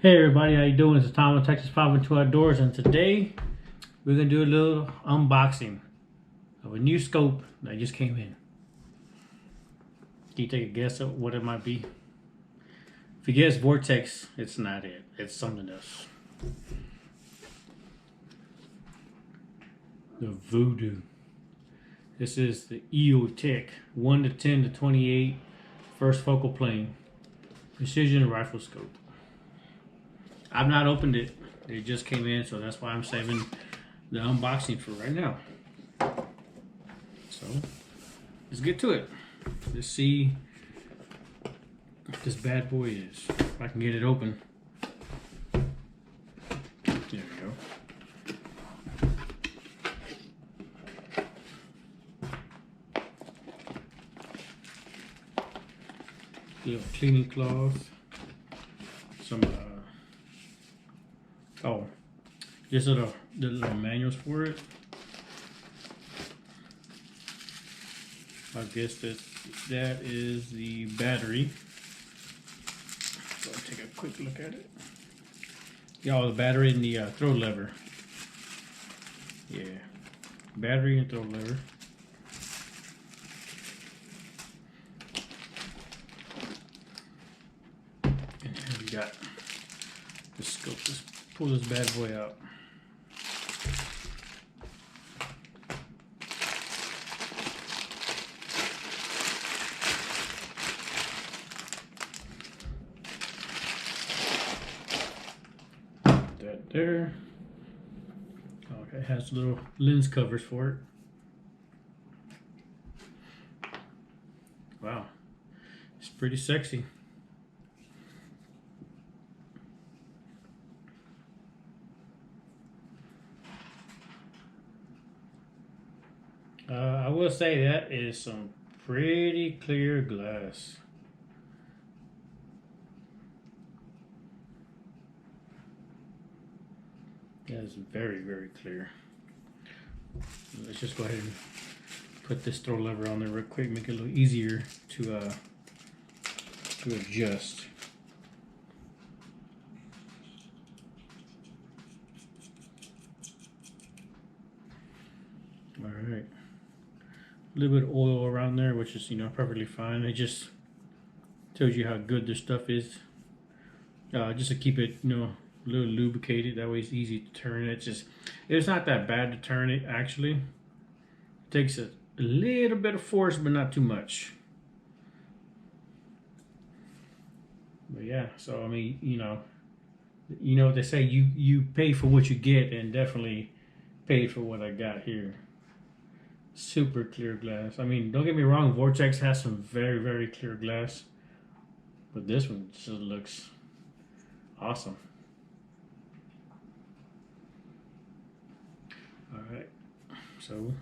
Hey everybody, how you doing? It's Tom of Texas 512 Outdoors, and today we're gonna do a little unboxing of a new scope that just came in. Can you take a guess at what it might be? If you guess Vortex, it's not it. It's something else. The Voodoo. This is the Eotech 1 to 10 to 28 first focal plane precision rifle scope. I've not opened it. It just came in, so that's why I'm saving the unboxing for right now. So let's get to it. Let's see what this bad boy is. If I can get it open. There we go. Little cleaning cloth. Some just the little manuals for it. I guess that is the battery. So I'll take a quick look at it. Yeah, the battery and the throw lever. Yeah, battery and throw lever. And here we got the scope. Let's pull this bad boy out. That there. Okay, it has little lens covers for it. Wow, it's pretty sexy. I will say that is some pretty clear glass. That is very, very clear. Let's just go ahead and put this throw lever on there real quick, make it a little easier to adjust. All right. A little bit of oil around there, which is, perfectly fine. It just tells you how good this stuff is. Just to keep it, a little lubricated. That way it's easy to turn. It's not that bad to turn it, actually. It takes a little bit of force, but not too much. But yeah, so I mean, what they say, you pay for what you get, and definitely paid for what I got here. Super clear glass. I mean, don't get me wrong, Vortex has some very, very clear glass, but this one just looks awesome. All right, so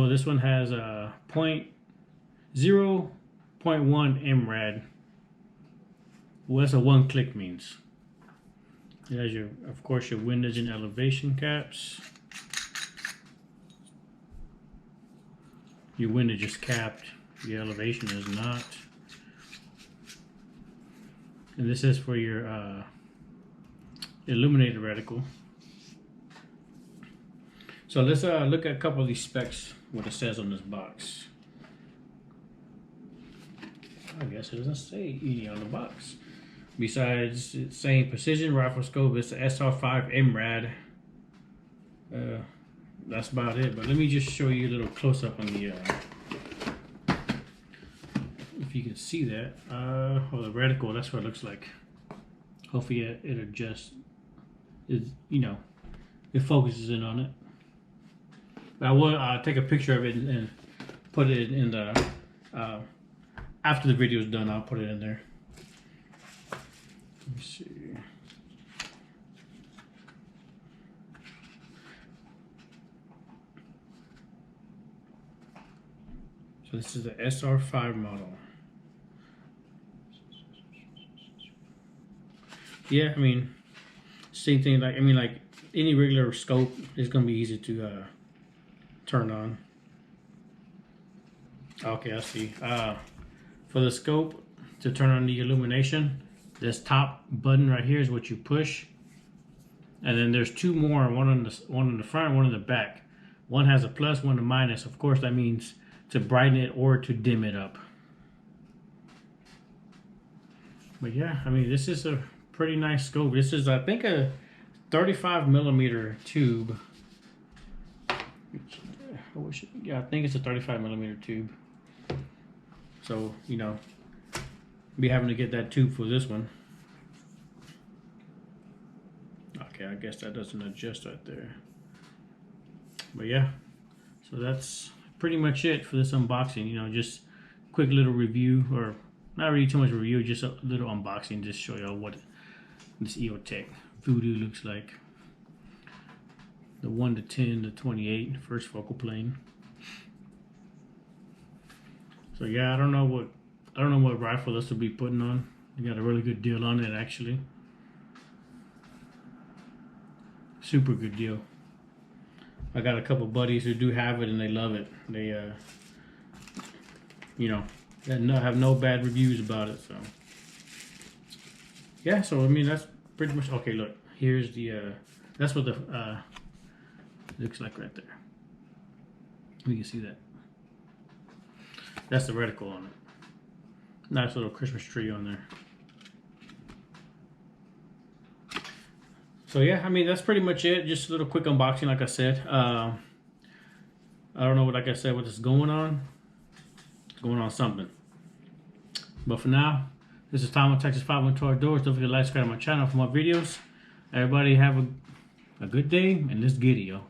this one has a 0.1 MRAD. Well, that's a one click means. It has of course, your windage and elevation caps. Your windage is capped, your elevation is not. And this is for your illuminated reticle. So let's look at a couple of these specs, what it says on this box. I guess it doesn't say any on the box. Besides it's saying precision rifle scope, it's the SR5 MRAD. That's about it, but let me just show you a little close up on the if you can see that, or the reticle. That's what it looks like. Hopefully it adjusts, it focuses in on it. But I will take a picture of it and put it in the after the video is done. I'll put it in there. Let me see. So this is the SR5 model. Yeah, I mean, same thing. Like any regular scope is gonna be easy to turn on. Okay, I see. For the scope, to turn on the illumination, This top button right here is what you push, and then there's two more, one in the front, one in the back. One has a plus, one a minus. Of course, that means to brighten it or to dim it up. But yeah, I mean, this is a pretty nice scope. This is, I think, a 35 millimeter tube. Yeah, I think it's a 35 millimeter tube. So, you know, be having to get that tube for this one. Okay, I guess that doesn't adjust right there. But yeah, so that's pretty much it for this unboxing. You know, just quick little review, or not really too much review, just a little unboxing, just show y'all what this Eotech Vudu looks like. The 1 to 10 to 28 first focal plane. So yeah, I don't know what rifle this will be putting on. You got a really good deal on it, actually. Super good deal. I got a couple buddies who do have it and they love it. They you know, have no bad reviews about it. So yeah, so I mean, that's pretty much okay. Look, here's the that's what the looks like right there. You can see that. That's the reticle on it. Nice little Christmas tree on there. So yeah, I mean, that's pretty much it. Just a little quick unboxing, like I said. I don't know what, like I said, what is going on. It's going on something. But for now, this is Tom of Texas 512 Outdoors. Don't forget to like, subscribe to my channel for more videos. Everybody have a good day, and let's get it, yo.